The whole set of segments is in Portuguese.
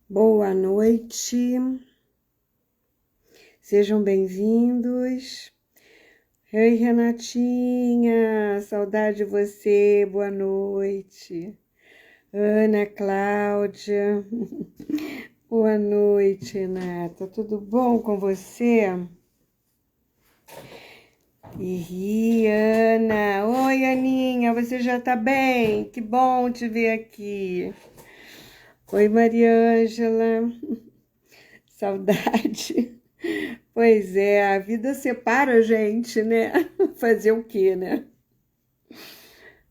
Boa noite, sejam bem-vindos. Oi, Renatinha, saudade de você, boa noite. Ana Cláudia, boa noite, Renata, tudo bom com você? E Ana, oi, Aninha, você já tá bem? Que bom te ver aqui. Oi, Mariângela, saudade. Pois é, a vida separa a gente, né? Fazer o quê, né?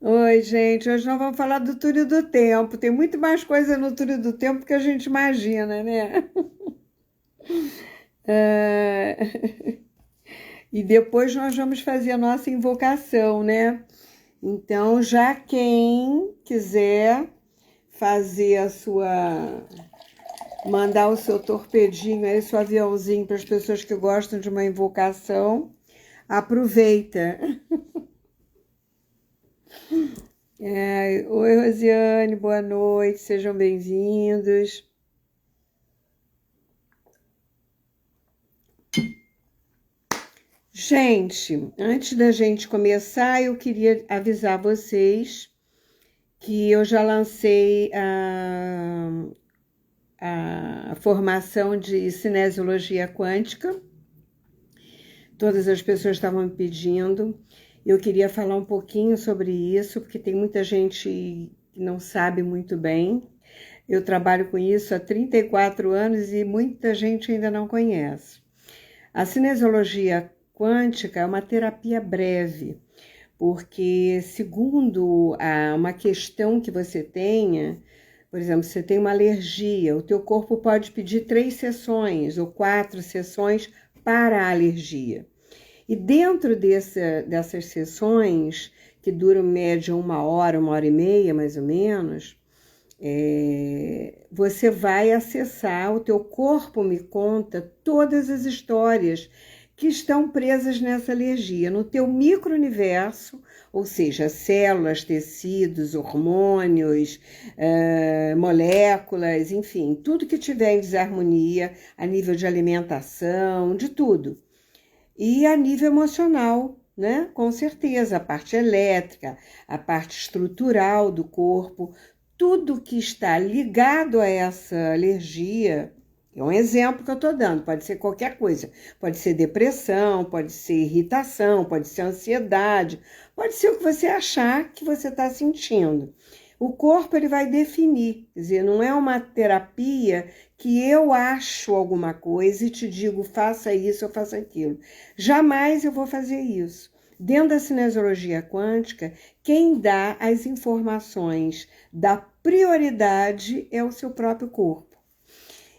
Oi, gente, hoje nós vamos falar do túnel do tempo. Tem muito mais coisa no túnel do tempo que a gente imagina, né? Ah, e depois nós vamos fazer a nossa invocação, né? Então, já quem quiser fazer a sua... mandar o seu torpedinho aí, seu aviãozinho para as pessoas que gostam de uma invocação, aproveita. Oi, Rosiane, boa noite, sejam bem-vindos. Gente, antes da gente começar, eu queria avisar vocês que eu já lancei a formação de cinesiologia quântica. Todas as pessoas estavam me pedindo. Eu queria falar um pouquinho sobre isso, porque tem muita gente que não sabe muito bem. Eu trabalho com isso há 34 anos e muita gente ainda não conhece. A cinesiologia quântica é uma terapia breve, porque segundo uma questão que você tenha, por exemplo, você tem uma alergia, o teu corpo pode pedir 3 sessões ou 4 sessões para a alergia. E dentro dessas sessões, que duram média 1 hora e meia, mais ou menos, você vai acessar, o teu corpo me conta todas as histórias que estão presas nessa alergia, no teu micro-universo, ou seja, células, tecidos, hormônios, moléculas, enfim, tudo que tiver em desarmonia, a nível de alimentação, de tudo. E a nível emocional, né? Com certeza, a parte elétrica, a parte estrutural do corpo, tudo que está ligado a essa alergia, é um exemplo que eu estou dando, pode ser qualquer coisa, pode ser depressão, pode ser irritação, pode ser ansiedade, pode ser o que você achar que você está sentindo. O corpo ele vai definir, quer dizer, não é uma terapia que eu acho alguma coisa e te digo faça isso ou faça aquilo. Jamais eu vou fazer isso. Dentro da cinesiologia quântica, quem dá as informações da prioridade é o seu próprio corpo.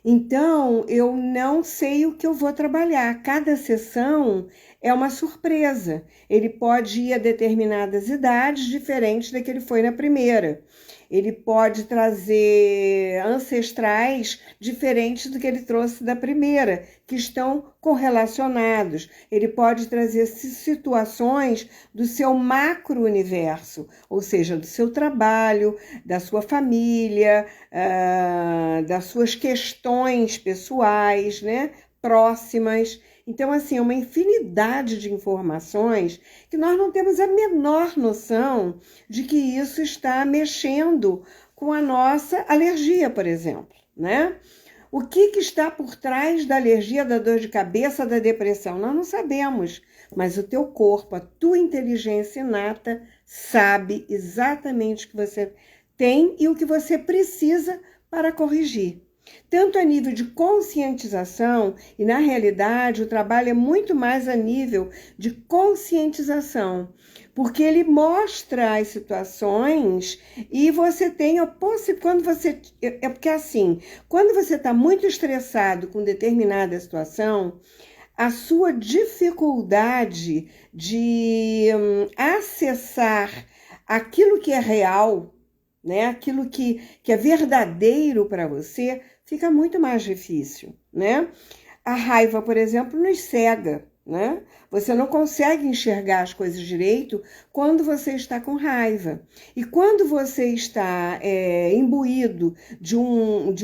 Então, eu não sei o que eu vou trabalhar. Cada sessão é uma surpresa. Ele pode ir a determinadas idades diferentes da que ele foi na primeira. Ele pode trazer ancestrais diferentes do que ele trouxe da primeira, que estão correlacionados. Ele pode trazer situações do seu macro-universo, ou seja, do seu trabalho, da sua família, das suas questões pessoais, né, próximas. Então, assim, é uma infinidade de informações que nós não temos a menor noção de que isso está mexendo com a nossa alergia, por exemplo, né? O que está por trás da alergia, da dor de cabeça, da depressão? Nós não sabemos, mas o teu corpo, a tua inteligência inata, sabe exatamente o que você tem e o que você precisa para corrigir. Tanto a nível de conscientização, e na realidade o trabalho é muito mais a nível de conscientização, porque ele mostra as situações e você tem a possibilidade, quando você, é porque assim, quando você está muito estressado com determinada situação, a sua dificuldade de acessar aquilo que é real, né? Aquilo que é verdadeiro para você, fica muito mais difícil, né? A raiva, por exemplo, nos cega. né? Você não consegue enxergar as coisas direito quando você está com raiva. E quando você está imbuído de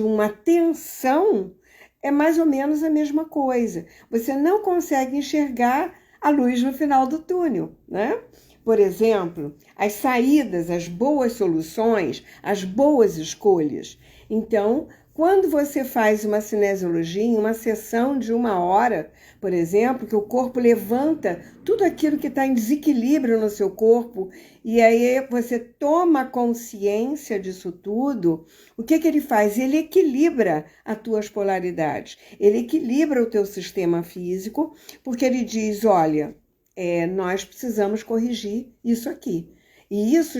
uma tensão, é mais ou menos a mesma coisa. Você não consegue enxergar a luz no final do túnel, né? Por exemplo, as saídas, as boas soluções, as boas escolhas. Então, quando você faz uma cinesiologia, uma sessão de 1 hora, por exemplo, que o corpo levanta tudo aquilo que está em desequilíbrio no seu corpo, e aí você toma consciência disso tudo, o que ele faz? Ele equilibra as tuas polaridades, ele equilibra o teu sistema físico, porque ele diz, olha, nós precisamos corrigir isso aqui. E isso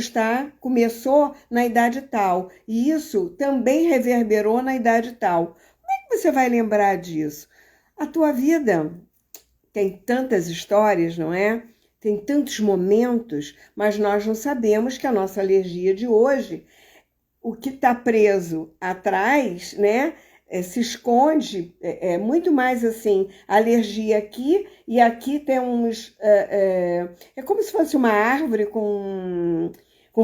começou na idade tal, e isso também reverberou na idade tal. Como é que você vai lembrar disso? A tua vida tem tantas histórias, não é? Tem tantos momentos, mas nós não sabemos que a nossa alergia de hoje, o que está preso atrás, né? Se esconde, muito mais assim, alergia aqui, e aqui tem uns... É como se fosse uma árvore com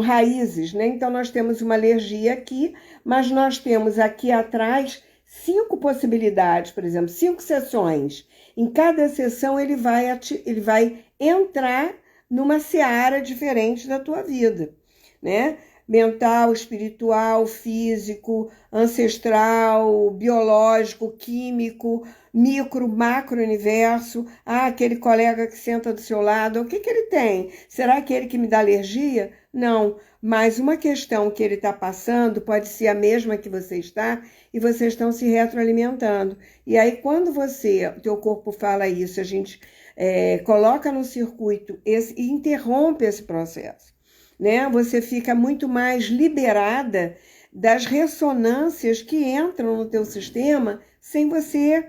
raízes, né? Então, nós temos uma alergia aqui, mas nós temos aqui atrás 5 possibilidades, por exemplo, 5 sessões. Em cada sessão, ele vai entrar numa seara diferente da tua vida, né? Mental, espiritual, físico, ancestral, biológico, químico, micro, macro universo. Aquele colega que senta do seu lado, o que ele tem? Será que ele que me dá alergia? Não, mas uma questão que ele está passando pode ser a mesma que você está e vocês estão se retroalimentando. E aí, quando teu corpo fala isso, a gente coloca no circuito e interrompe esse processo. Né? Você fica muito mais liberada das ressonâncias que entram no teu sistema sem você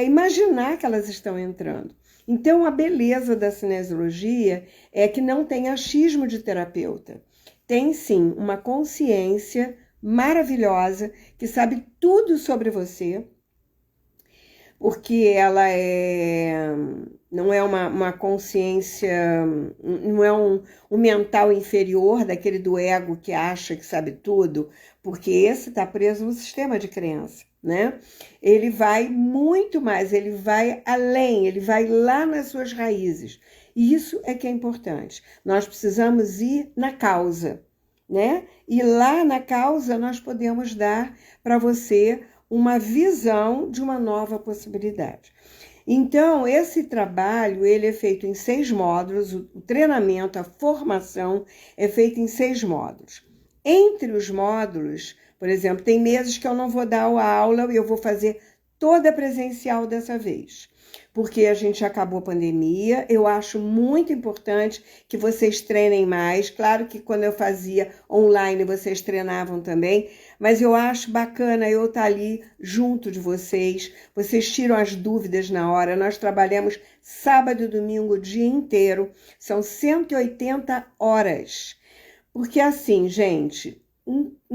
imaginar que elas estão entrando. Então, a beleza da cinesiologia é que não tem achismo de terapeuta. Tem, sim, uma consciência maravilhosa que sabe tudo sobre você, porque ela não é uma consciência, não é um mental inferior, daquele do ego que acha que sabe tudo, porque esse está preso no sistema de crença, né? Ele vai muito mais, ele vai além, ele vai lá nas suas raízes. E isso é que é importante. Nós precisamos ir na causa, né? E lá na causa nós podemos dar para você uma visão de uma nova possibilidade. Então, esse trabalho ele é feito em 6 módulos, o treinamento, a formação é feito em 6 módulos. Entre os módulos, por exemplo, tem meses que eu não vou dar a aula e eu vou fazer toda presencial dessa vez, porque a gente acabou a pandemia. Eu acho muito importante que vocês treinem mais. Claro que quando eu fazia online, vocês treinavam também, mas eu acho bacana eu estar ali junto de vocês. Vocês tiram as dúvidas na hora. Nós trabalhamos sábado e domingo o dia inteiro. São 180 horas. Porque assim, gente,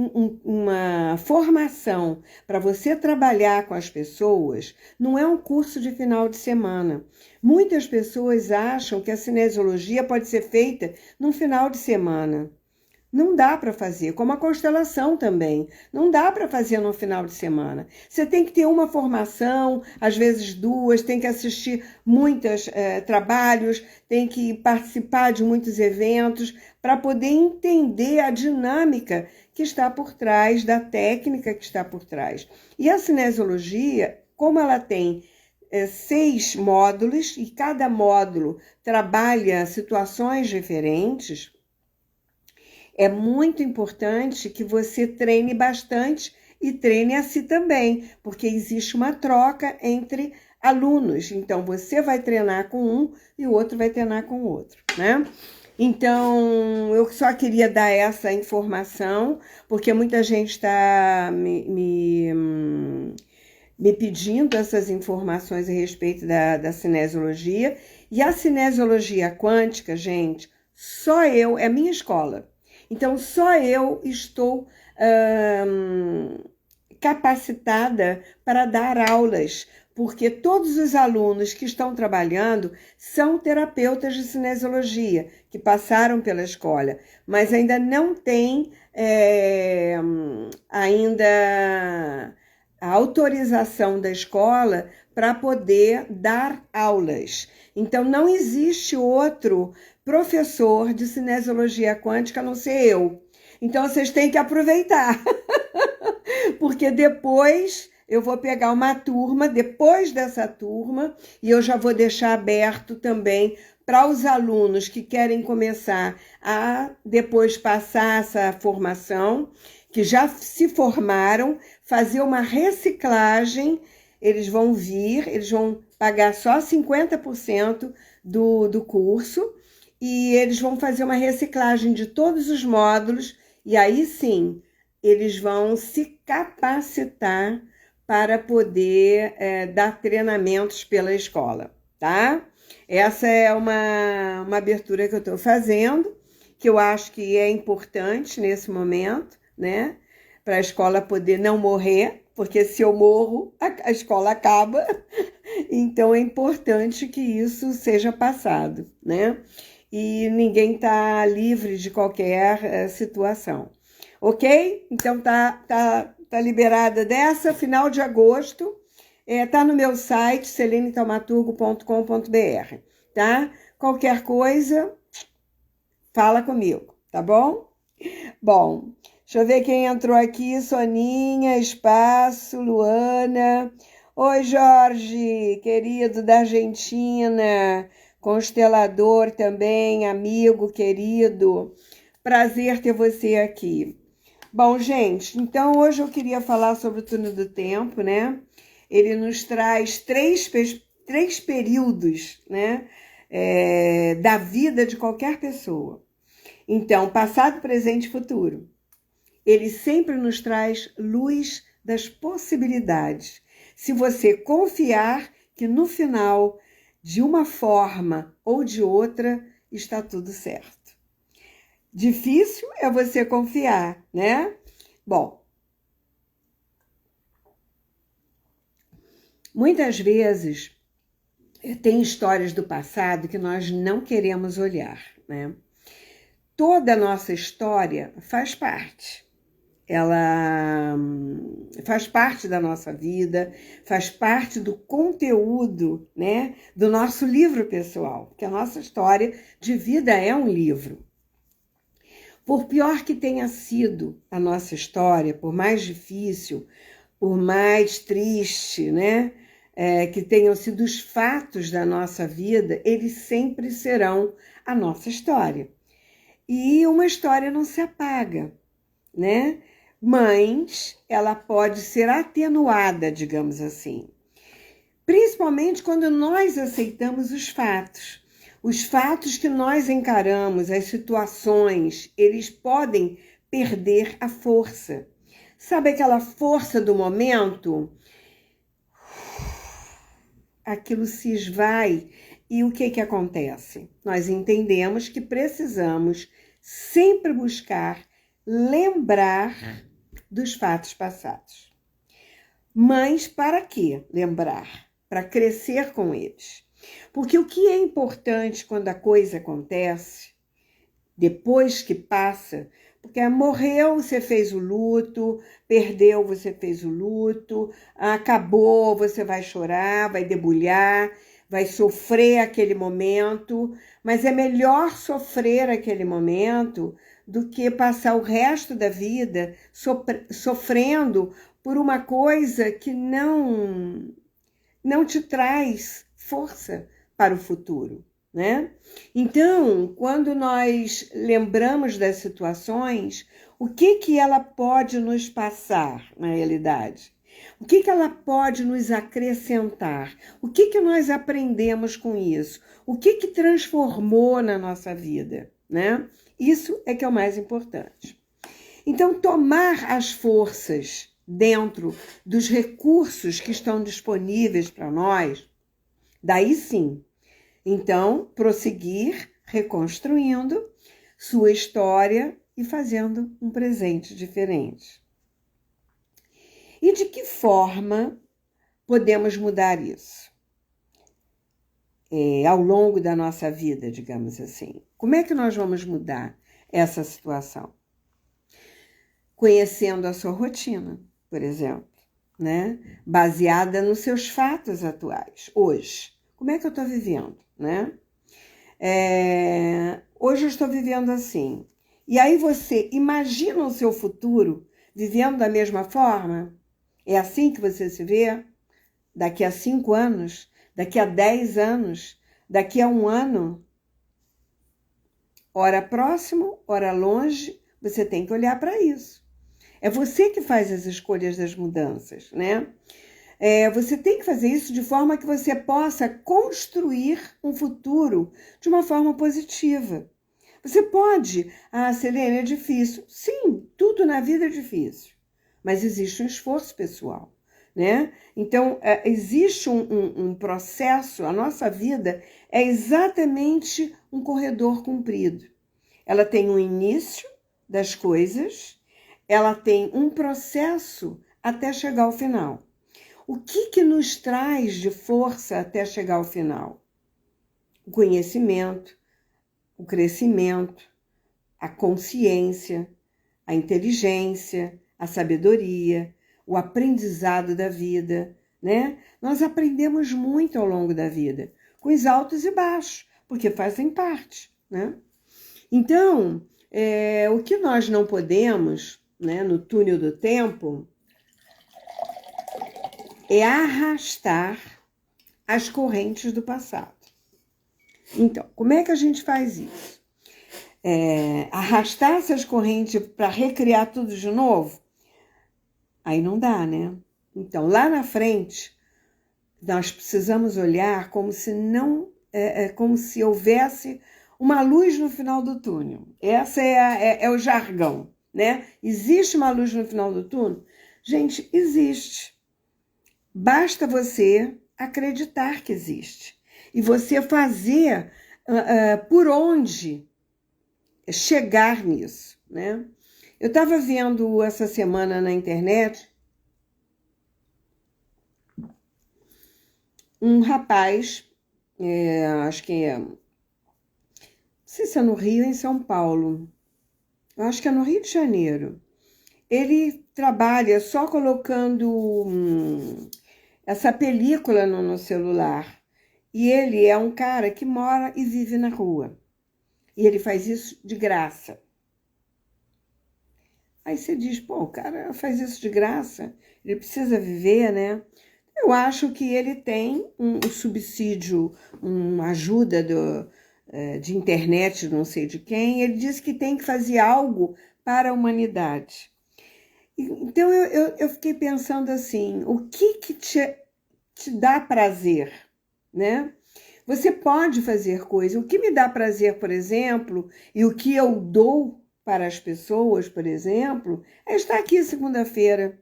uma formação para você trabalhar com as pessoas não é um curso de final de semana. Muitas pessoas acham que a cinesiologia pode ser feita num final de semana. Não dá para fazer, como a constelação também. Não dá para fazer no final de semana. Você tem que ter uma formação, às vezes 2, tem que assistir muitos trabalhos, tem que participar de muitos eventos para poder entender a dinâmica que está por trás, da técnica que está por trás. E a cinesiologia, como ela tem 6 módulos, e cada módulo trabalha situações diferentes, é muito importante que você treine bastante e treine a si também, porque existe uma troca entre alunos. Então, você vai treinar com um e o outro vai treinar com o outro, né? Então, eu só queria dar essa informação, porque muita gente está me pedindo essas informações a respeito da cinesiologia. E a cinesiologia quântica, gente, só eu, é a minha escola. Então, só eu estou capacitada para dar aulas, porque todos os alunos que estão trabalhando são terapeutas de cinesiologia, que passaram pela escola, mas ainda não têm ainda a autorização da escola para poder dar aulas. Então, não existe outro professor de cinesiologia quântica a não ser eu. Então, vocês têm que aproveitar, porque depois eu vou pegar uma turma, depois dessa turma, e eu já vou deixar aberto também para os alunos que querem começar a depois passar essa formação, que já se formaram, fazer uma reciclagem. Eles vão vir, eles vão pagar só 50% do curso, e eles vão fazer uma reciclagem de todos os módulos, e aí sim, eles vão se capacitar para poder dar treinamentos pela escola, tá? Essa é uma abertura que eu estou fazendo, que eu acho que é importante nesse momento, né? Para a escola poder não morrer, porque se eu morro, a escola acaba. Então é importante que isso seja passado, né? E ninguém está livre de qualquer situação. Ok? Então tá liberada dessa, final de agosto. Tá no meu site, selenetaumaturgo.com.br, tá? Qualquer coisa, fala comigo, tá bom? Bom, deixa eu ver quem entrou aqui. Soninha, Espaço, Luana. Oi, Jorge, querido da Argentina, constelador também, amigo querido. Prazer ter você aqui. Bom, gente, então hoje eu queria falar sobre o túnel do tempo, né? Ele nos traz três períodos, né? Da vida de qualquer pessoa. Então, passado, presente e futuro. Ele sempre nos traz luz das possibilidades. Se você confiar que no final, de uma forma ou de outra, está tudo certo. Difícil é você confiar, né? Bom, muitas vezes tem histórias do passado que nós não queremos olhar, né? Toda a nossa história faz parte. Ela faz parte da nossa vida, faz parte do conteúdo, né, do nosso livro pessoal, porque a nossa história de vida é um livro. Por pior que tenha sido a nossa história, por mais difícil, por mais triste, né, que tenham sido os fatos da nossa vida, eles sempre serão a nossa história. E uma história não se apaga, né? Mas ela pode ser atenuada, digamos assim. Principalmente quando nós aceitamos os fatos. Os fatos que nós encaramos, as situações, eles podem perder a força. Sabe aquela força do momento? Aquilo se esvai. E o que acontece? Nós entendemos que precisamos sempre buscar lembrar dos fatos passados. Mas para que lembrar? Para crescer com eles. Porque o que é importante quando a coisa acontece, depois que passa, porque morreu, você fez o luto, perdeu, você fez o luto, acabou, você vai chorar, vai debulhar, vai sofrer aquele momento, mas é melhor sofrer aquele momento do que passar o resto da vida sofrendo por uma coisa que não te traz força para o futuro, né? Então, quando nós lembramos das situações, o que ela pode nos passar na realidade? O que ela pode nos acrescentar? O que nós aprendemos com isso? O que transformou na nossa vida, né? Isso é que é o mais importante. Então, tomar as forças dentro dos recursos que estão disponíveis para nós, daí sim. Então, prosseguir reconstruindo sua história e fazendo um presente diferente. E de que forma podemos mudar isso ao longo da nossa vida, digamos assim. Como é que nós vamos mudar essa situação? Conhecendo a sua rotina, por exemplo, né? Baseada nos seus fatos atuais, hoje. Como é que eu estou vivendo, né? Hoje eu estou vivendo assim. E aí você imagina o seu futuro vivendo da mesma forma? É assim que você se vê? Daqui a 5 anos? Daqui a 10 anos? Daqui a 1 ano? Ora próximo, ora longe, você tem que olhar para isso. É você que faz as escolhas das mudanças, né? Você tem que fazer isso de forma que você possa construir um futuro de uma forma positiva. Você pode, Selene, é difícil. Sim, tudo na vida é difícil, mas existe um esforço pessoal, né? Então, existe um processo, a nossa vida é exatamente um corredor comprido. Ela tem um início das coisas, ela tem um processo até chegar ao final. O que nos traz de força até chegar ao final? O conhecimento, o crescimento, a consciência, a inteligência, a sabedoria, o aprendizado da vida, né? Nós aprendemos muito ao longo da vida, com os altos e baixos, porque fazem parte, né? Então, o que nós não podemos, né, no túnel do tempo, é arrastar as correntes do passado. Então, como é que a gente faz isso? Arrastar essas correntes para recriar tudo de novo? Aí não dá, né? Então, lá na frente, nós precisamos olhar como se como se houvesse uma luz no final do túnel. Essa é o jargão, né? Existe uma luz no final do túnel? Gente, existe. Basta você acreditar que existe. E você fazer por onde chegar nisso, né? Eu estava vendo essa semana na internet um rapaz, acho que não sei se é no Rio ou em São Paulo, eu acho que é no Rio de Janeiro. Ele trabalha só colocando essa película no celular. E ele é um cara que mora e vive na rua. E ele faz isso de graça. Aí você diz, pô, o cara faz isso de graça, ele precisa viver, né? Eu acho que ele tem um subsídio, uma ajuda de internet, não sei de quem. Ele diz que tem que fazer algo para a humanidade. Então, eu fiquei pensando assim, o que te dá prazer, né? Você pode fazer coisas. O que me dá prazer, por exemplo, e o que eu dou para as pessoas, por exemplo, é estar aqui segunda-feira,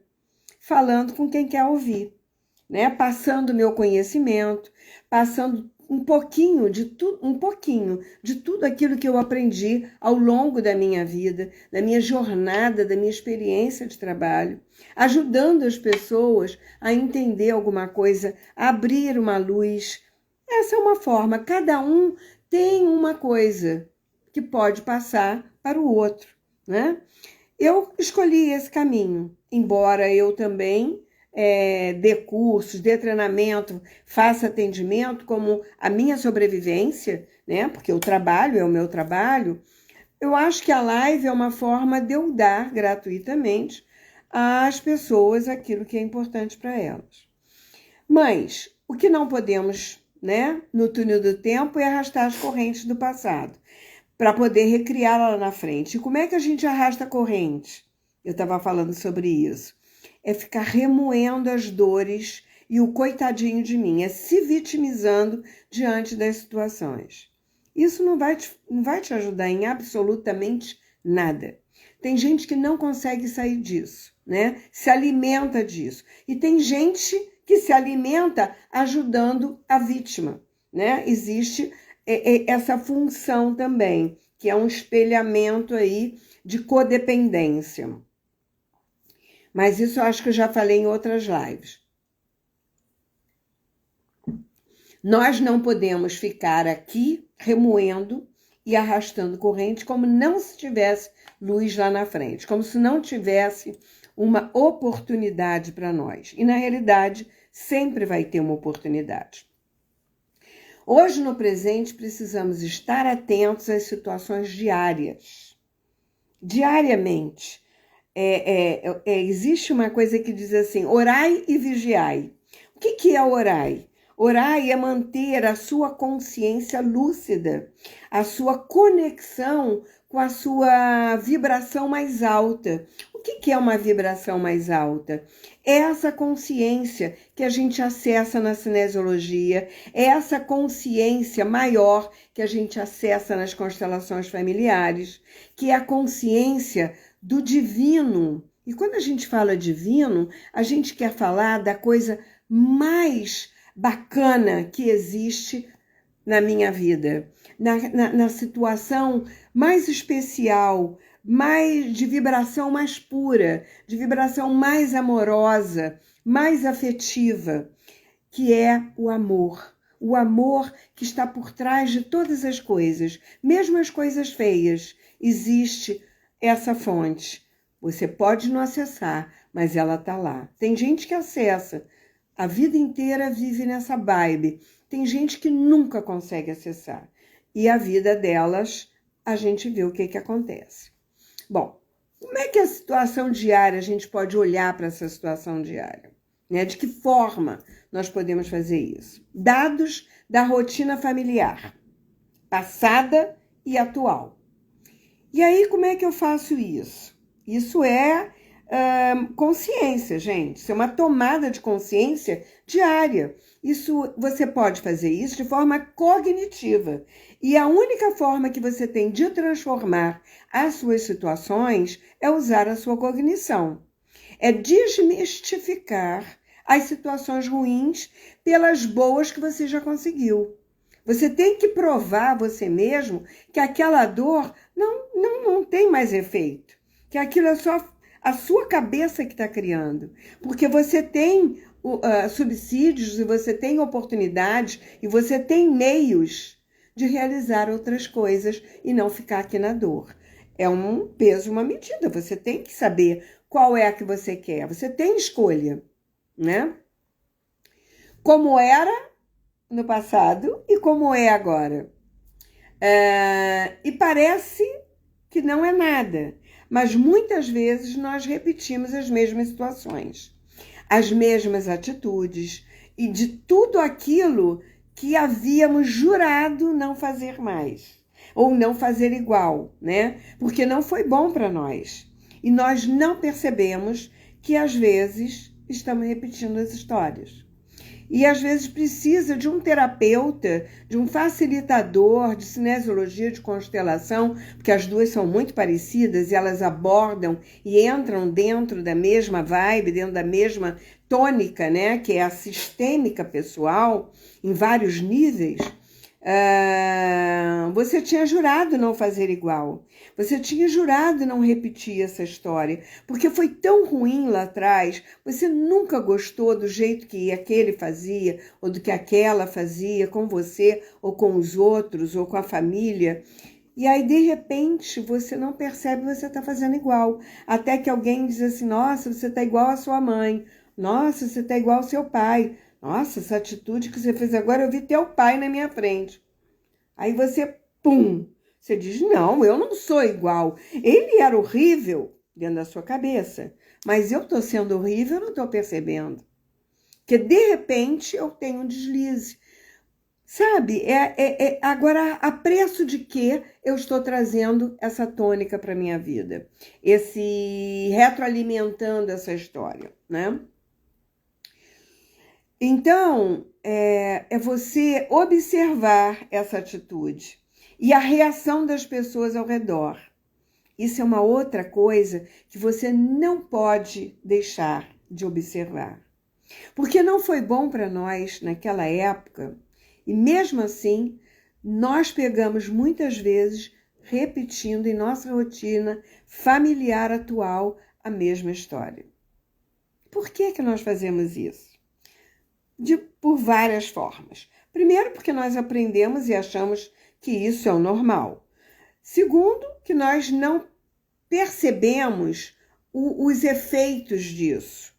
falando com quem quer ouvir, né? Passando meu conhecimento, passando um pouquinho de tudo aquilo que eu aprendi ao longo da minha vida, da minha jornada, da minha experiência de trabalho, ajudando as pessoas a entender alguma coisa, a abrir uma luz. Essa é uma forma, cada um tem uma coisa que pode passar para o outro, né? Eu escolhi esse caminho, embora eu também dê cursos, dê treinamento, faça atendimento como a minha sobrevivência, né? Porque o trabalho é o meu trabalho. Eu acho que a live é uma forma de eu dar gratuitamente às pessoas aquilo que é importante para elas. Mas o que não podemos, né, no túnel do tempo é arrastar as correntes do passado para poder recriá-la lá na frente. E como é que a gente arrasta a corrente? Eu estava falando sobre isso. É ficar remoendo as dores e o coitadinho de mim, é se vitimizando diante das situações. Isso não vai te ajudar em absolutamente nada. Tem gente que não consegue sair disso, né? Se alimenta disso. E tem gente que se alimenta ajudando a vítima, né? Existe essa função também, que é um espelhamento aí de codependência. Mas isso eu acho que eu já falei em outras lives. Nós não podemos ficar aqui remoendo e arrastando corrente como não se tivesse luz lá na frente, como se não tivesse uma oportunidade para nós. E, na realidade, sempre vai ter uma oportunidade. Hoje, no presente, precisamos estar atentos às situações diárias. Diariamente. Existe uma coisa que diz assim, orai e vigiai. O que é orai? Orai é manter a sua consciência lúcida, a sua conexão com a sua vibração mais alta. O que é uma vibração mais alta? É essa consciência que a gente acessa na cinesiologia, é essa consciência maior que a gente acessa nas constelações familiares, que é a consciência do divino. E quando a gente fala divino, a gente quer falar da coisa mais bacana que existe na minha vida, na situação mais especial, de vibração mais pura, de vibração mais amorosa, mais afetiva, que é o amor. O amor que está por trás de todas as coisas, mesmo as coisas feias, existe essa fonte. Você pode não acessar, mas ela está lá. Tem gente que acessa, a vida inteira vive nessa vibe. Tem gente que nunca consegue acessar. E a vida delas, a gente vê o que acontece. Bom, como é que a situação diária, a gente pode olhar para essa situação diária? Né? De que forma nós podemos fazer isso? Dados da rotina familiar, passada e atual. E aí, como é que eu faço isso? Isso é consciência, gente. Isso é uma tomada de consciência diária. Você pode fazer isso de forma cognitiva. E a única forma que você tem de transformar as suas situações é usar a sua cognição. É desmistificar as situações ruins pelas boas que você já conseguiu. Você tem que provar a você mesmo que aquela dor não tem mais efeito. Que aquilo é só a sua cabeça que está criando. Porque você tem subsídios e você tem oportunidades e você tem meios de realizar outras coisas e não ficar aqui na dor. É um peso, uma medida. Você tem que saber qual é a que você quer. Você tem escolha, né? Como era no passado e como é agora. E parece que não é nada, mas muitas vezes nós repetimos as mesmas situações, as mesmas atitudes e de tudo aquilo que havíamos jurado não fazer mais, ou não fazer igual, né? Porque não foi bom para nós. E nós não percebemos que às vezes estamos repetindo as histórias. E às vezes precisa de um terapeuta, de um facilitador de cinesiologia, de constelação, porque as duas são muito parecidas e elas abordam e entram dentro da mesma vibe, dentro da mesma tônica, né? Que é a sistêmica pessoal, em vários níveis. Você tinha jurado não fazer igual. Você tinha jurado não repetir essa história, porque foi tão ruim lá atrás, você nunca gostou do jeito que aquele fazia, ou do que aquela fazia com você, ou com os outros, ou com a família. E aí, de repente, você não percebe que você está fazendo igual. Até que alguém diz assim, nossa, você está igual à sua mãe. Nossa, você está igual ao seu pai. Nossa, essa atitude que você fez agora, eu vi teu pai na minha frente. Aí você, pum, você diz, não, eu não sou igual. Ele era horrível dentro da sua cabeça, mas eu estou sendo horrível, eu não estou percebendo. Porque, de repente, eu tenho um deslize. Sabe, agora, a preço de que eu estou trazendo essa tônica para a minha vida? Retroalimentando essa história, né? Então, é você observar essa atitude e a reação das pessoas ao redor. Isso é uma outra coisa que você não pode deixar de observar. Porque não foi bom para nós naquela época, e mesmo assim, nós pegamos muitas vezes repetindo em nossa rotina familiar atual a mesma história. Por que nós fazemos isso? Por várias formas. Primeiro, porque nós aprendemos e achamos que isso é o normal. Segundo, que nós não percebemos os efeitos disso.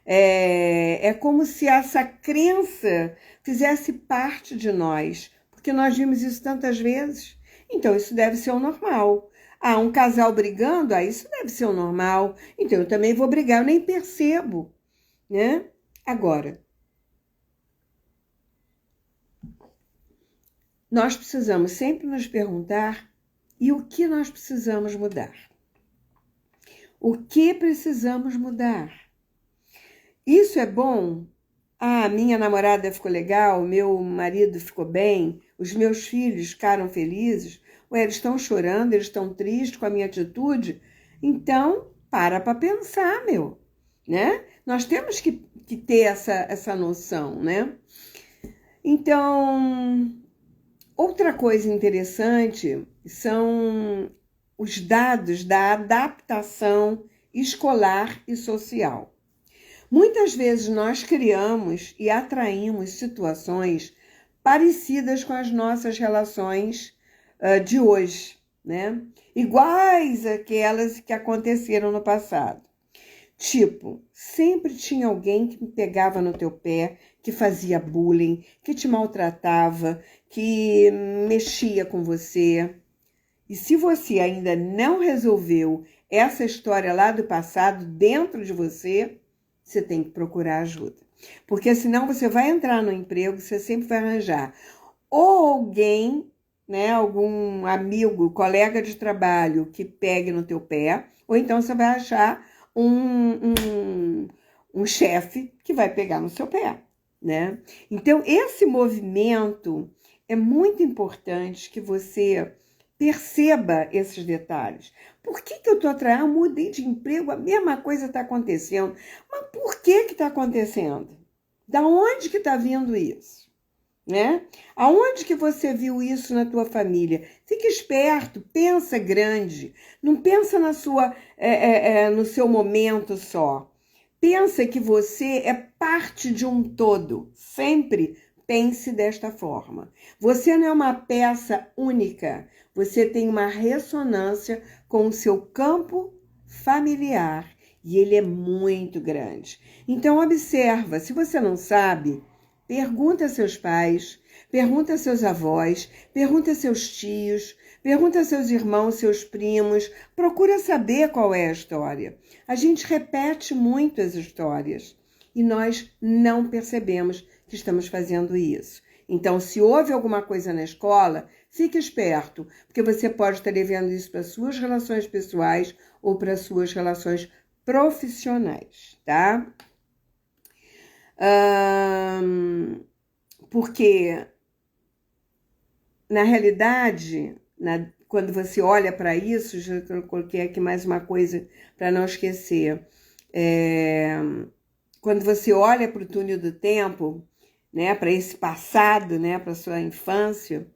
É como se essa crença fizesse parte de nós, porque nós vimos isso tantas vezes. Então, isso deve ser o normal. Ah, um casal brigando, isso deve ser o normal. Então, eu também vou brigar, eu nem percebo, né? Agora, nós precisamos sempre nos perguntar e o que nós precisamos mudar? O que precisamos mudar? Isso é bom? Ah, minha namorada ficou legal, meu marido ficou bem, os meus filhos ficaram felizes. Ué, eles estão chorando, eles estão tristes com a minha atitude. Então, para pensar, né? Nós temos que ter essa noção, né? Então, outra coisa interessante são os dados da adaptação escolar e social. Muitas vezes nós criamos e atraímos situações parecidas com as nossas relações de hoje, né? Iguais àquelas que aconteceram no passado. Tipo, sempre tinha alguém que pegava no teu pé, que fazia bullying, que te maltratava, que mexia com você. E se você ainda não resolveu essa história lá do passado dentro de você, você tem que procurar ajuda. Porque senão você vai entrar no emprego, você sempre vai arranjar ou alguém, né, algum amigo, colega de trabalho que pegue no teu pé, ou então você vai achar um chefe que vai pegar no seu pé, né? Então, esse movimento é muito importante que você perceba esses detalhes. Por que eu estou atrás? Eu mudei de emprego, a mesma coisa está acontecendo. Mas por que está acontecendo? Da onde que está vindo isso? Né? Aonde que você viu isso na tua família? Fique esperto, pensa grande. Não pensa no seu momento só. Pensa que você é parte de um todo. Sempre pense desta forma. Você não é uma peça única. Você tem uma ressonância com o seu campo familiar e ele é muito grande. Então observa, se você não sabe, pergunta a seus pais, pergunta a seus avós, pergunta a seus tios, pergunta a seus irmãos, seus primos, procura saber qual é a história. A gente repete muito as histórias e nós não percebemos que estamos fazendo isso. Então, se houve alguma coisa na escola, fique esperto, porque você pode estar devendo isso para suas relações pessoais ou para suas relações profissionais, tá? Porque, na realidade, quando você olha para isso, já coloquei aqui mais uma coisa para não esquecer, quando você olha para o túnel do tempo, né, para esse passado, né, para sua infância,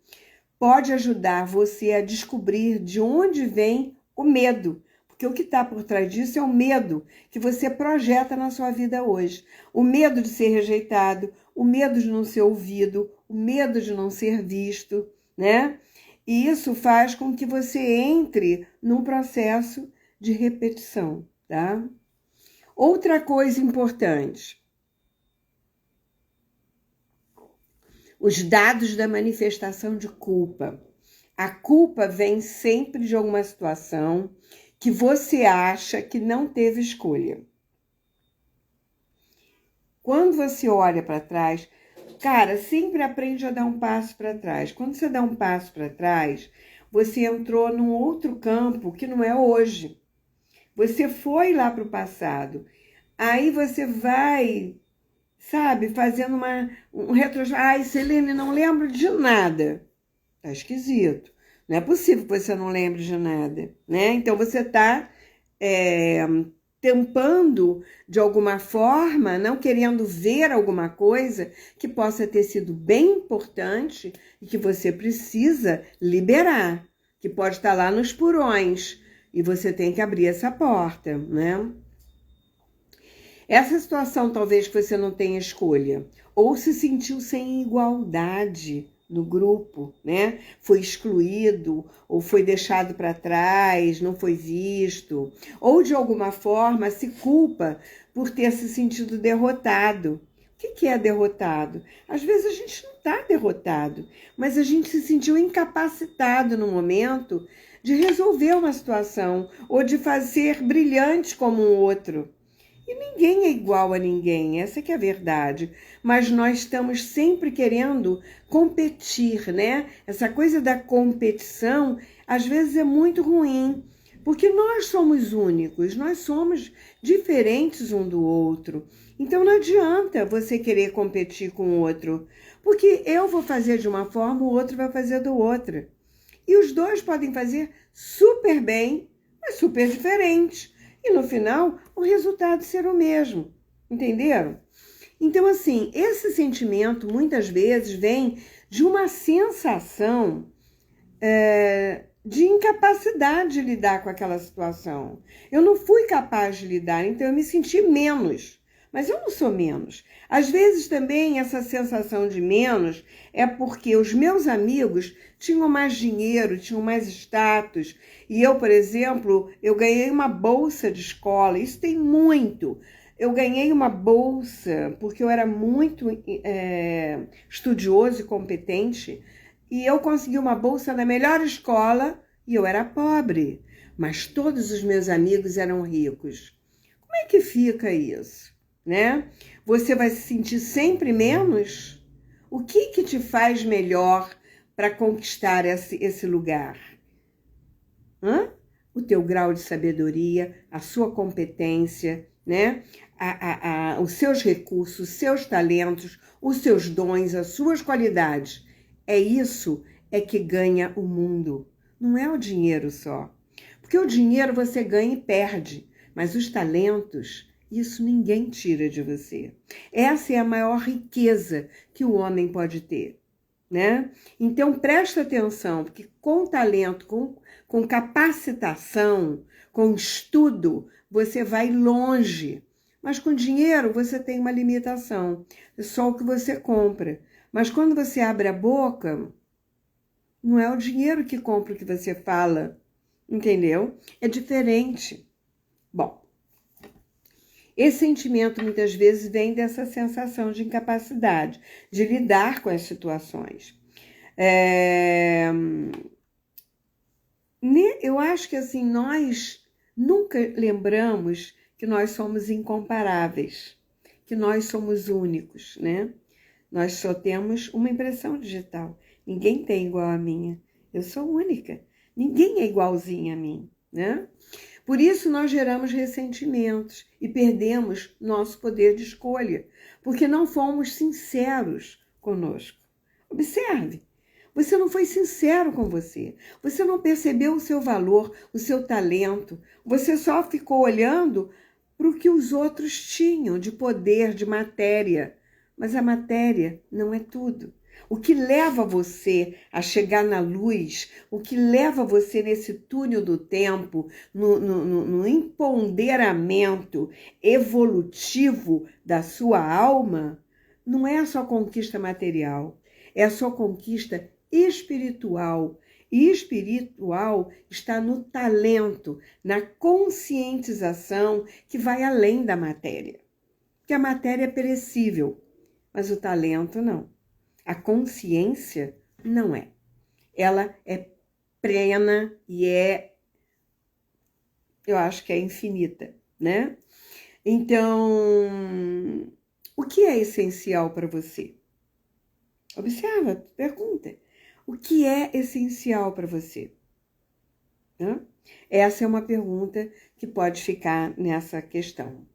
pode ajudar você a descobrir de onde vem o medo. Porque o que está por trás disso é o medo que você projeta na sua vida hoje. O medo de ser rejeitado, o medo de não ser ouvido, o medo de não ser visto, né? E isso faz com que você entre num processo de repetição, tá? Outra coisa importante. Os dados da manifestação de culpa. A culpa vem sempre de alguma situação que você acha que não teve escolha. Quando você olha para trás, cara, sempre aprende a dar um passo para trás. Quando você dá um passo para trás, você entrou num outro campo que não é hoje. Você foi lá para o passado. Aí você vai, sabe, fazendo um retrospecto. Ai, Selene, não lembro de nada. Tá esquisito. Não é possível que você não lembre de nada, né? Então, você está tampando de alguma forma, não querendo ver alguma coisa que possa ter sido bem importante e que você precisa liberar, que pode estar lá nos porões e você tem que abrir essa porta, né? Essa situação talvez que você não tenha escolha, ou se sentiu sem igualdade no grupo, né? Foi excluído, ou foi deixado para trás, não foi visto, ou de alguma forma se culpa por ter se sentido derrotado. O que é derrotado? Às vezes a gente não está derrotado, mas a gente se sentiu incapacitado no momento de resolver uma situação ou de fazer brilhante como um outro. E ninguém é igual a ninguém, essa que é a verdade. Mas nós estamos sempre querendo competir, né? Essa coisa da competição, às vezes é muito ruim, porque nós somos únicos, nós somos diferentes um do outro. Então não adianta você querer competir com o outro, porque eu vou fazer de uma forma, o outro vai fazer do outra. E os dois podem fazer super bem, mas super diferente. E no final, o resultado será o mesmo. Entenderam? Então, assim, esse sentimento muitas vezes vem de uma sensação de incapacidade de lidar com aquela situação. Eu não fui capaz de lidar, então eu me senti menos. Mas eu não sou menos. Às vezes também essa sensação de menos é porque os meus amigos tinham mais dinheiro, tinham mais status. E eu, por exemplo, eu ganhei uma bolsa de escola. Isso tem muito. Eu ganhei uma bolsa porque eu era muito estudioso e competente. E eu consegui uma bolsa na melhor escola e eu era pobre. Mas todos os meus amigos eram ricos. Como é que fica isso? Né? Você vai se sentir sempre menos? O que te faz melhor para conquistar esse lugar? O teu grau de sabedoria, a sua competência, né? Os seus recursos, os seus talentos, os seus dons, as suas qualidades. É isso que ganha o mundo. Não é o dinheiro só. Porque o dinheiro você ganha e perde, mas os talentos, isso ninguém tira de você. Essa é a maior riqueza que o homem pode ter, né? Então presta atenção, porque com talento, com capacitação, com estudo, você vai longe. Mas com dinheiro você tem uma limitação, é só o que você compra. Mas quando você abre a boca, não é o dinheiro que compra o que você fala, entendeu? É diferente. Bom, esse sentimento muitas vezes vem dessa sensação de incapacidade de lidar com as situações. Eu acho que assim, nós nunca lembramos que nós somos incomparáveis, que nós somos únicos, né? Nós só temos uma impressão digital. Ninguém tem igual a minha. Eu sou única. Ninguém é igualzinho a mim, né? Por isso nós geramos ressentimentos e perdemos nosso poder de escolha, porque não fomos sinceros conosco. Observe, você não foi sincero com você, você não percebeu o seu valor, o seu talento, você só ficou olhando para o que os outros tinham de poder, de matéria, mas a matéria não é tudo. O que leva você a chegar na luz, o que leva você nesse túnel do tempo, no empoderamento evolutivo da sua alma, não é a sua conquista material, é a sua conquista espiritual. E espiritual está no talento, na conscientização que vai além da matéria. Porque a matéria é perecível, mas o talento não. A consciência não é. Ela é plena e eu acho que é infinita, né? Então, o que é essencial para você? Observa, pergunta. O que é essencial para você? Essa é uma pergunta que pode ficar nessa questão.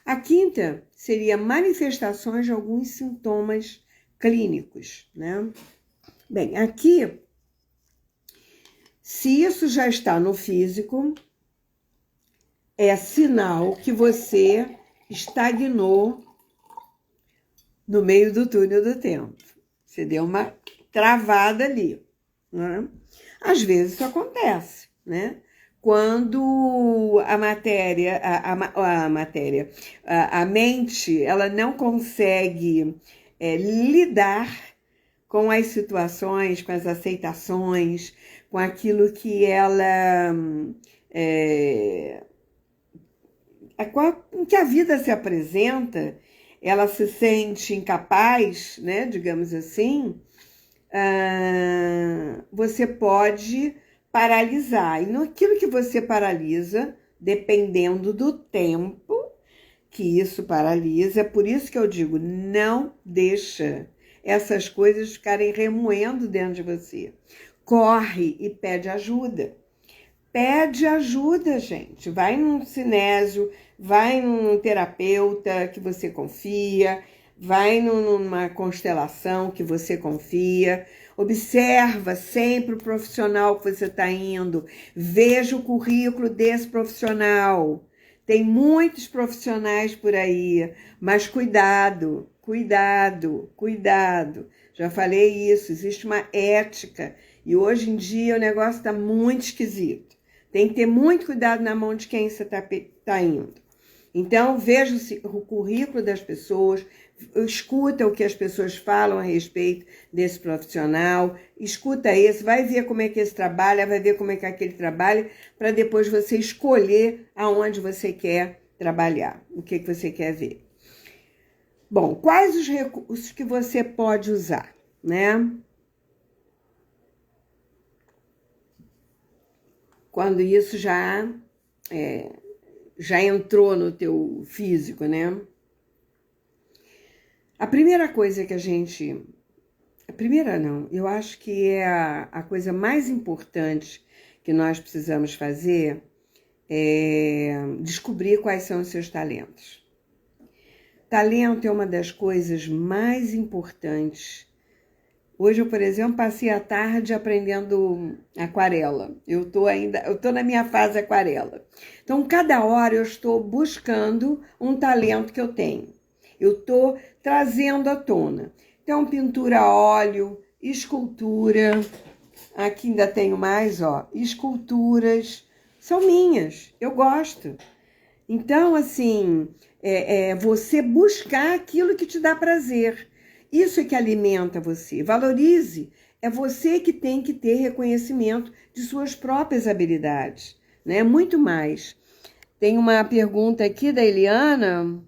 A quinta seria manifestações de alguns sintomas clínicos, né? Bem, aqui, se isso já está no físico, é sinal que você estagnou no meio do túnel do tempo. Você deu uma travada ali, né? Às vezes isso acontece, né? quando a mente, ela não consegue lidar com as situações, com as aceitações, com aquilo que ela que a vida se apresenta, ela se sente incapaz, né, digamos assim, você pode paralisar. E naquilo que você paralisa, dependendo do tempo que isso paralisa, é por isso que eu digo, não deixa essas coisas ficarem remoendo dentro de você. Corre e pede ajuda. Pede ajuda, gente. Vai num cinésio, vai num terapeuta que você confia, vai numa constelação que você confia. Observa sempre o profissional que você está indo. Veja o currículo desse profissional. Tem muitos profissionais por aí, mas cuidado, cuidado, cuidado. Já falei isso, existe uma ética e hoje em dia o negócio está muito esquisito. Tem que ter muito cuidado na mão de quem você está indo. Então, veja o currículo das pessoas, escuta o que as pessoas falam a respeito desse profissional, escuta esse, vai ver como é que esse trabalha, vai ver como é que aquele trabalha, para depois você escolher aonde você quer trabalhar, o que você quer ver. Bom, quais os recursos que você pode usar, né? Quando isso já entrou no teu físico, né? A primeira coisa que eu acho que é a coisa mais importante que nós precisamos fazer é descobrir quais são os seus talentos. Talento é uma das coisas mais importantes. Hoje eu, por exemplo, passei a tarde aprendendo aquarela. Eu tô na minha fase aquarela. Então, cada hora eu estou buscando um talento que eu tenho. Eu estou trazendo à tona. Então, pintura a óleo, escultura. Aqui ainda tenho mais, ó. Esculturas são minhas. Eu gosto. Então, assim, você buscar aquilo que te dá prazer. Isso é que alimenta você. Valorize. É você que tem que ter reconhecimento de suas próprias habilidades, né? Muito mais. Tem uma pergunta aqui da Eliana.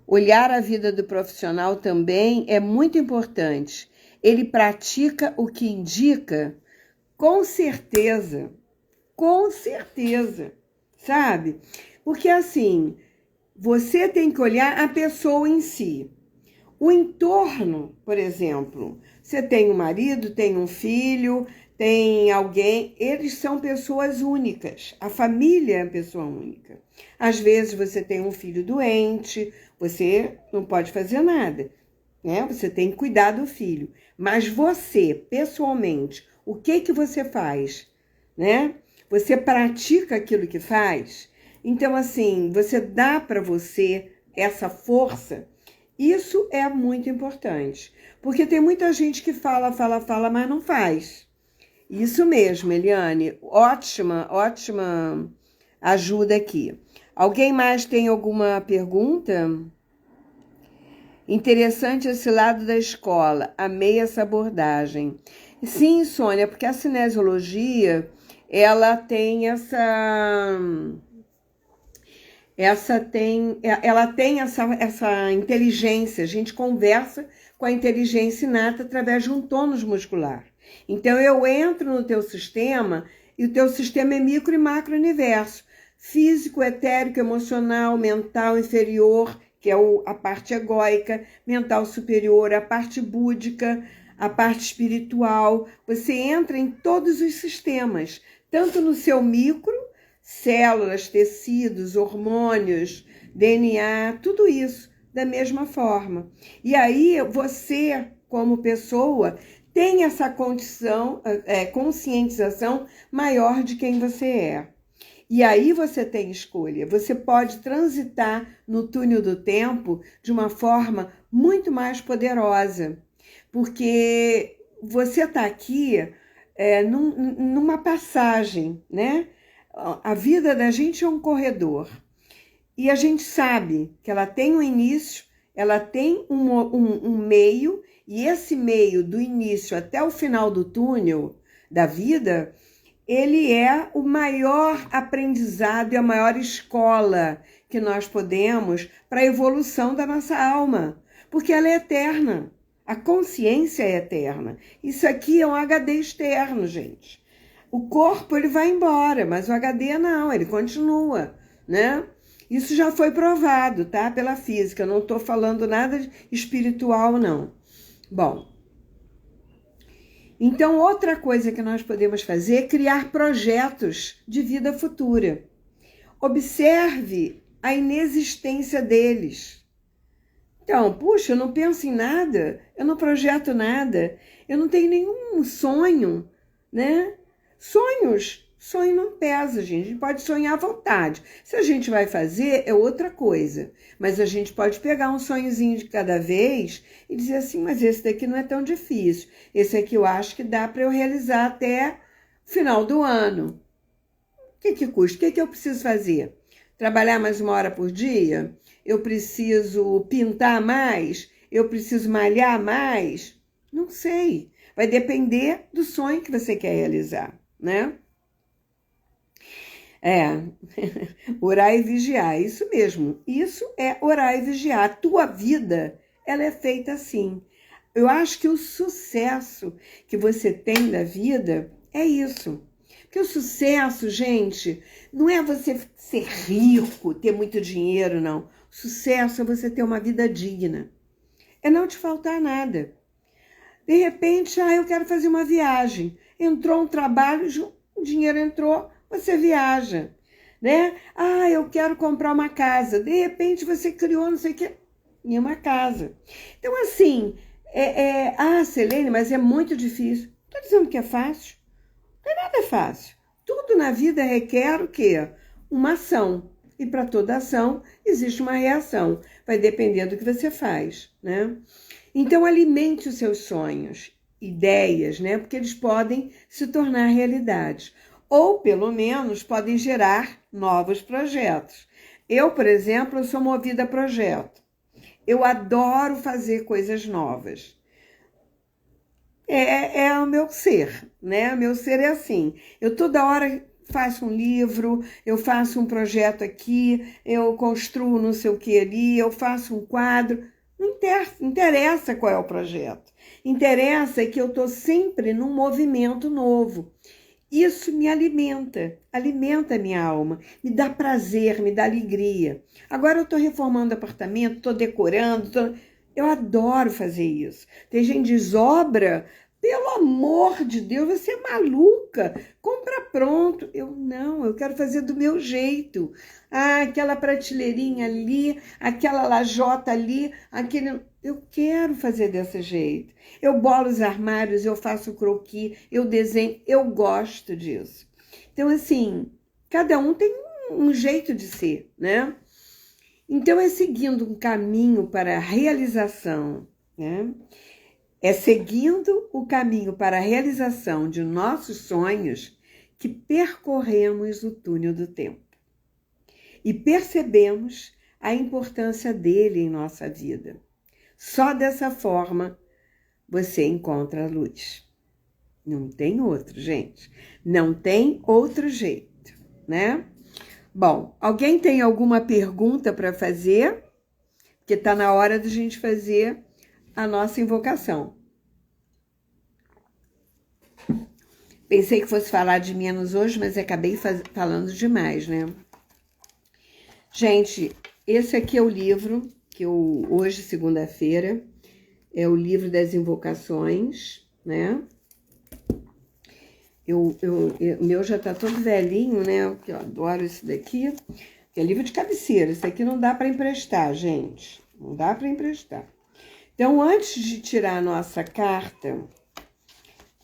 Olhar a vida do profissional também é muito importante. Ele pratica o que indica? Com certeza. Com certeza. Sabe? Porque assim, você tem que olhar a pessoa em si. O entorno, por exemplo, você tem um marido, tem um filho, tem alguém, eles são pessoas únicas. A família é uma pessoa única. Às vezes você tem um filho doente, você não pode fazer nada, né? Você tem que cuidar do filho. Mas você, pessoalmente, o que você faz, né? Você pratica aquilo que faz? Então, assim, você dá para você essa força. Isso é muito importante, porque tem muita gente que fala, mas não faz. Isso mesmo, Eliane, ótima ajuda aqui. Alguém mais tem alguma pergunta? Interessante esse lado da escola, amei essa abordagem. Sim, Sônia, porque a cinesiologia, ela tem essa inteligência, a gente conversa com a inteligência inata através de um tônus muscular. Então, eu entro no teu sistema e o teu sistema é micro e macro universo. Físico, etérico, emocional, mental inferior, que é a parte egóica, mental superior, a parte búdica, a parte espiritual. Você entra em todos os sistemas, tanto no seu micro, células, tecidos, hormônios, DNA, tudo isso da mesma forma. E aí você, como pessoa, tem essa condição, conscientização maior de quem você é. E aí você tem escolha. Você pode transitar no túnel do tempo de uma forma muito mais poderosa, porque você está aqui numa passagem, né? a vida da gente é um corredor. E a gente sabe que ela tem um início, ela tem um meio, e esse meio do início até o final do túnel da vida, ele é o maior aprendizado e a maior escola que nós podemos para a evolução da nossa alma, porque ela é eterna. A consciência é eterna. Isso aqui é um HD externo, gente. O corpo ele vai embora, mas o HD não, ele continua, né? Isso já foi provado, tá? Pela física, não estou falando nada espiritual, não. Bom, então outra coisa que nós podemos fazer é criar projetos de vida futura. Observe a inexistência deles. Então, puxa, eu não penso em nada, eu não projeto nada, eu não tenho nenhum sonho, né? Sonho não pesa, gente. A gente pode sonhar à vontade. Se a gente vai fazer, é outra coisa. Mas a gente pode pegar um sonhozinho de cada vez e dizer assim, mas esse daqui não é tão difícil. Esse aqui eu acho que dá para eu realizar até o final do ano. O que custa? O que eu preciso fazer? Trabalhar mais 1 hora por dia? Eu preciso pintar mais? Eu preciso malhar mais? Não sei. Vai depender do sonho que você quer realizar, né? Orar e vigiar, isso mesmo. Isso é orar e vigiar. A tua vida, ela é feita assim. Eu acho que o sucesso que você tem da vida é isso. Porque o sucesso, gente, não é você ser rico, ter muito dinheiro, não. O sucesso é você ter uma vida digna. É não te faltar nada. De repente, eu quero fazer uma viagem. Entrou um trabalho, o dinheiro entrou, você viaja, né? Eu quero comprar uma casa. De repente, você criou não sei o que, em uma casa. Então, assim, Selene, mas é muito difícil. Estou dizendo que é fácil. Não é nada fácil. Tudo na vida requer o quê? Uma ação. E para toda ação existe uma reação. Vai depender do que você faz, né? Então, alimente os seus sonhos, ideias, né? Porque eles podem se tornar realidade. Ou, pelo menos, podem gerar novos projetos. Eu, por exemplo, sou movida a projeto. Eu adoro fazer coisas novas. É o meu ser, né? O meu ser é assim. Eu toda hora faço um livro, eu faço um projeto aqui, eu construo não sei o que ali, eu faço um quadro. Não interessa qual é o projeto. Interessa que eu estou sempre num movimento novo. Isso me alimenta a minha alma, me dá prazer, me dá alegria. Agora eu estou reformando apartamento, estou decorando, eu adoro fazer isso. Tem gente que diz, obra, pelo amor de Deus, você é maluca, compra pronto. Eu quero fazer do meu jeito. Aquela prateleirinha ali, aquela lajota ali, eu quero fazer desse jeito. Eu bolo os armários, eu faço croquis, eu desenho, eu gosto disso. Então, assim, cada um tem um jeito de ser, né? Então, é seguindo um caminho para a realização, né? É seguindo o caminho para a realização de nossos sonhos que percorremos o túnel do tempo. E percebemos a importância dele em nossa vida. Só dessa forma você encontra a luz. Não tem outro, gente. Não tem outro jeito, né? Bom, alguém tem alguma pergunta para fazer? Porque está na hora de a gente fazer a nossa invocação. Pensei que fosse falar de menos hoje, mas acabei falando demais, né? Gente, esse aqui é o livro que hoje, segunda-feira, é o livro das invocações, né? O meu já tá todo velhinho, né? Eu adoro esse daqui, que é livro de cabeceira. Esse aqui não dá para emprestar, gente. Não dá para emprestar. Então, antes de tirar a nossa carta,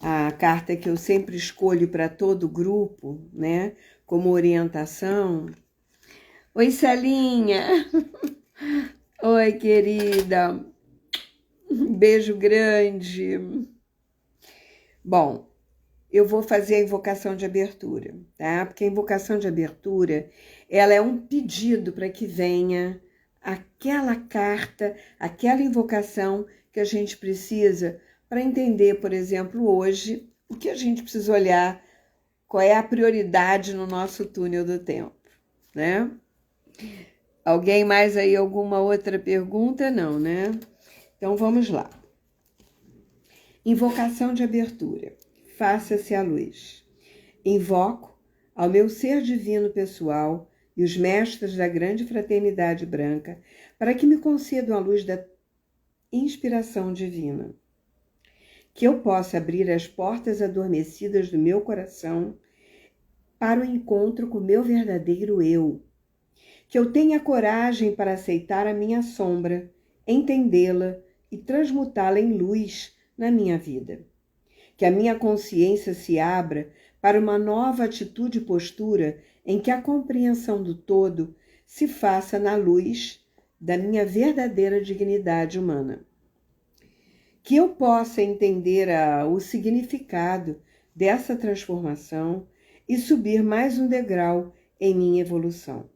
a carta que eu sempre escolho para todo grupo, né? Como orientação. Oi, Celinha! Oi, querida! Um beijo grande! Bom, eu vou fazer a invocação de abertura, tá? Porque a invocação de abertura, ela é um pedido para que venha aquela carta, aquela invocação que a gente precisa para entender, por exemplo, hoje, o que a gente precisa olhar, qual é a prioridade no nosso túnel do tempo, né? Alguém mais aí, alguma outra pergunta? Não, né? Então, vamos lá. Invocação de abertura. Faça-se a luz. Invoco ao meu ser divino pessoal e os mestres da grande fraternidade branca para que me concedam a luz da inspiração divina. Que eu possa abrir as portas adormecidas do meu coração para o encontro com o meu verdadeiro eu. Que eu tenha coragem para aceitar a minha sombra, entendê-la e transmutá-la em luz na minha vida. Que a minha consciência se abra para uma nova atitude e postura em que a compreensão do todo se faça na luz da minha verdadeira dignidade humana. Que eu possa entender o significado dessa transformação e subir mais um degrau em minha evolução.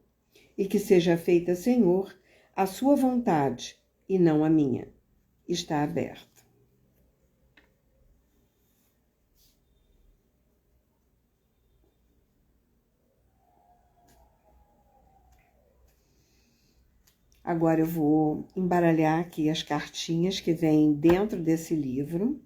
E que seja feita, Senhor, a sua vontade e não a minha. Está aberto. Agora eu vou embaralhar aqui as cartinhas que vêm dentro desse livro.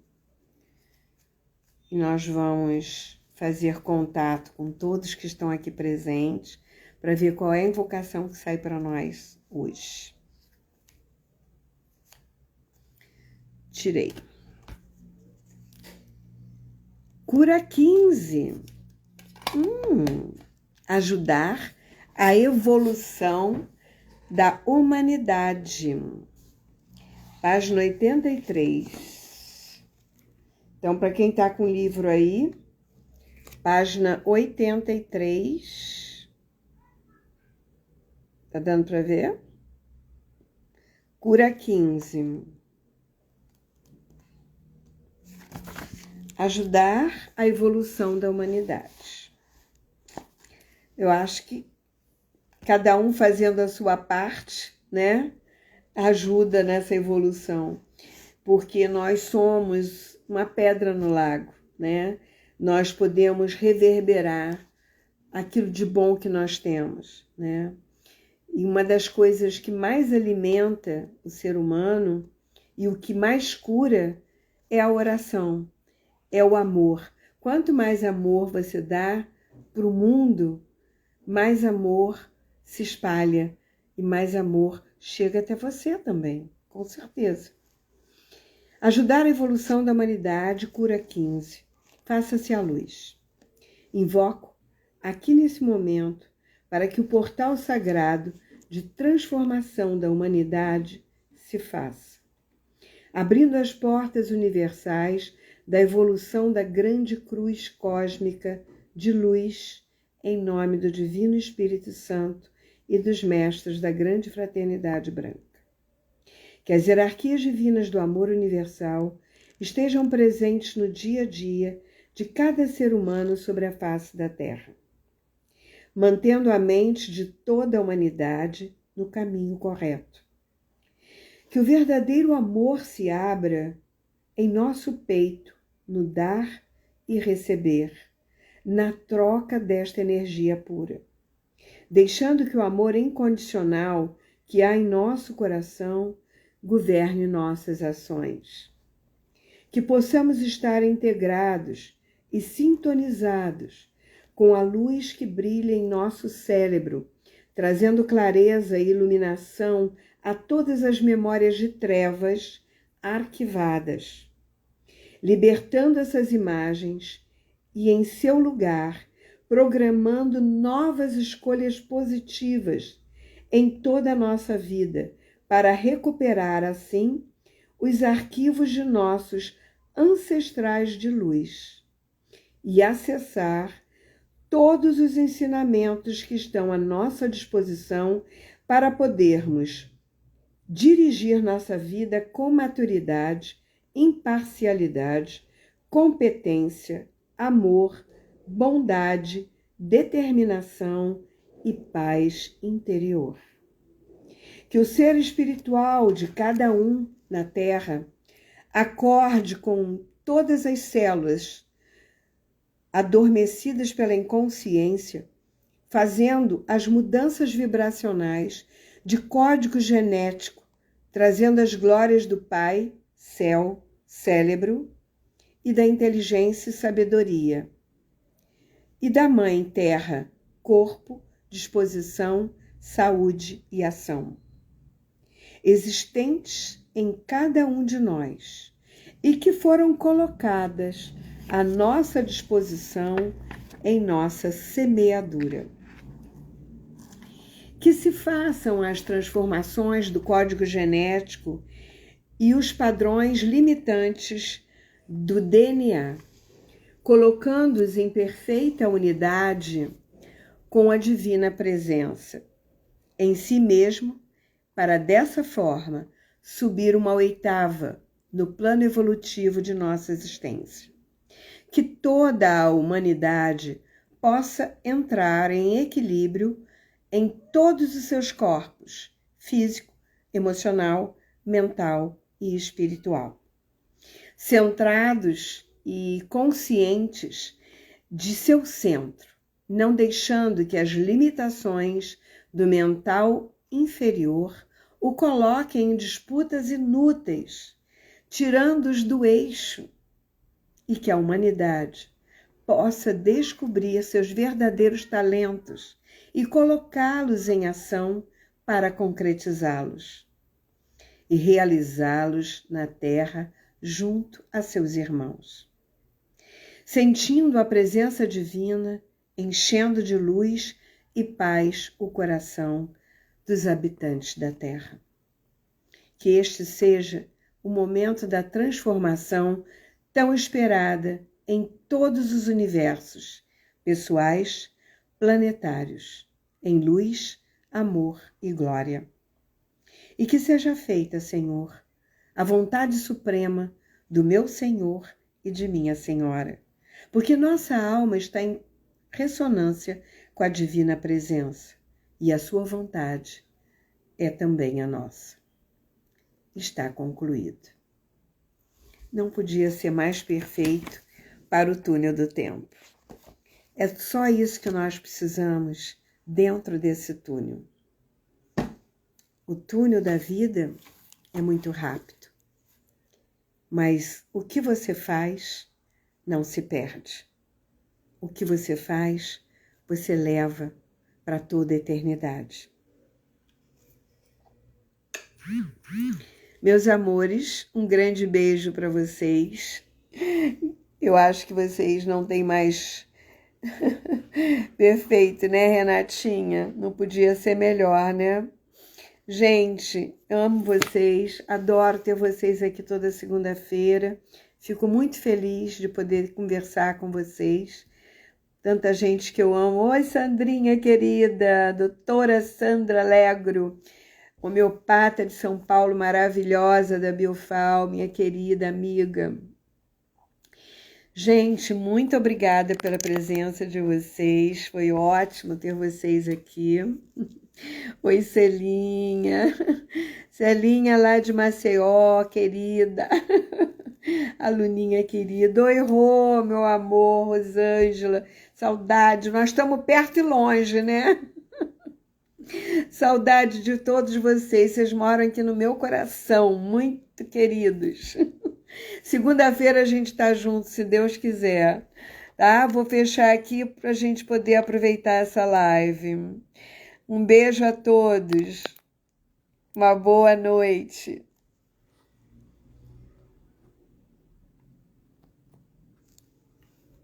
E nós vamos fazer contato com todos que estão aqui presentes para ver qual é a invocação que sai para nós hoje. Tirei. Cura 15. Ajudar a evolução da humanidade. Página 83. Então, para quem está com o livro aí, página 83. Tá dando para ver? Cura 15. Ajudar a evolução da humanidade. Eu acho que cada um fazendo a sua parte, né, ajuda nessa evolução, porque nós somos uma pedra no lago, né? Nós podemos reverberar aquilo de bom que nós temos, né? E uma das coisas que mais alimenta o ser humano e o que mais cura é a oração, é o amor. Quanto mais amor você dá para o mundo, mais amor se espalha e mais amor chega até você também, com certeza. Ajudar a evolução da humanidade, cura 15. Faça-se a luz. Invoco aqui nesse momento para que o portal sagrado de transformação da humanidade se faça, abrindo as portas universais da evolução da grande cruz cósmica de luz, em nome do Divino Espírito Santo e dos mestres da grande fraternidade branca. Que as hierarquias divinas do amor universal estejam presentes no dia a dia de cada ser humano sobre a face da Terra, mantendo a mente de toda a humanidade no caminho correto. Que o verdadeiro amor se abra em nosso peito, no dar e receber, na troca desta energia pura, deixando que o amor incondicional que há em nosso coração governe nossas ações. Que possamos estar integrados e sintonizados com a luz que brilha em nosso cérebro, trazendo clareza e iluminação a todas as memórias de trevas arquivadas, libertando essas imagens e, em seu lugar, programando novas escolhas positivas em toda a nossa vida, para recuperar, assim, os arquivos de nossos ancestrais de luz e acessar todos os ensinamentos que estão à nossa disposição para podermos dirigir nossa vida com maturidade, imparcialidade, competência amor, bondade, determinação e paz interior. Que o ser espiritual de cada um na Terra acorde com todas as células adormecidas pela inconsciência, fazendo as mudanças vibracionais de código genético, trazendo as glórias do Pai, céu, cérebro, e da inteligência e sabedoria, e da Mãe Terra, corpo, disposição, saúde e ação, existentes em cada um de nós e que foram colocadas à nossa disposição em nossa semeadura. Que se façam as transformações do código genético e os padrões limitantes do DNA, colocando-os em perfeita unidade com a divina presença em si mesmo, para dessa forma subir uma oitava no plano evolutivo de nossa existência. Que toda a humanidade possa entrar em equilíbrio em todos os seus corpos, físico, emocional, mental e espiritual, centrados e conscientes de seu centro, não deixando que as limitações do mental inferior o coloquem em disputas inúteis, tirando-os do eixo, e que a humanidade possa descobrir seus verdadeiros talentos e colocá-los em ação para concretizá-los e realizá-los na Terra junto a seus irmãos. Sentindo a presença divina, enchendo de luz e paz o coração dos habitantes da Terra. Que este seja o momento da transformação tão esperada em todos os universos, pessoais, planetários, em luz, amor e glória. E que seja feita, Senhor, a vontade suprema do meu Senhor e de minha Senhora, porque nossa alma está em ressonância com a divina presença e a sua vontade é também a nossa. Está concluído. Não podia ser mais perfeito para o túnel do tempo. É só isso que nós precisamos dentro desse túnel. O túnel da vida é muito rápido, mas o que você faz não se perde. O que você faz, você leva para toda a eternidade. Meus amores, um grande beijo para vocês. Eu acho que vocês não têm mais perfeito, né, Renatinha? Não podia ser melhor, né? Gente, amo vocês, adoro ter vocês aqui toda segunda-feira. Fico muito feliz de poder conversar com vocês. Tanta gente que eu amo. Oi, Sandrinha querida, doutora Sandra Legro, homeopata de São Paulo, maravilhosa da Biofal, minha querida amiga. Gente, muito obrigada pela presença de vocês. Foi ótimo ter vocês aqui. Oi, Celinha. Celinha lá de Maceió, querida. Aluninha querida. Oi, Rô, meu amor, Rosângela. Saudade. Nós estamos perto e longe, né? Saudade de todos vocês. Vocês moram aqui no meu coração. Muito queridos. Segunda-feira a gente tá junto, se Deus quiser. Tá? Vou fechar aqui para a gente poder aproveitar essa live. Um beijo a todos. Uma boa noite.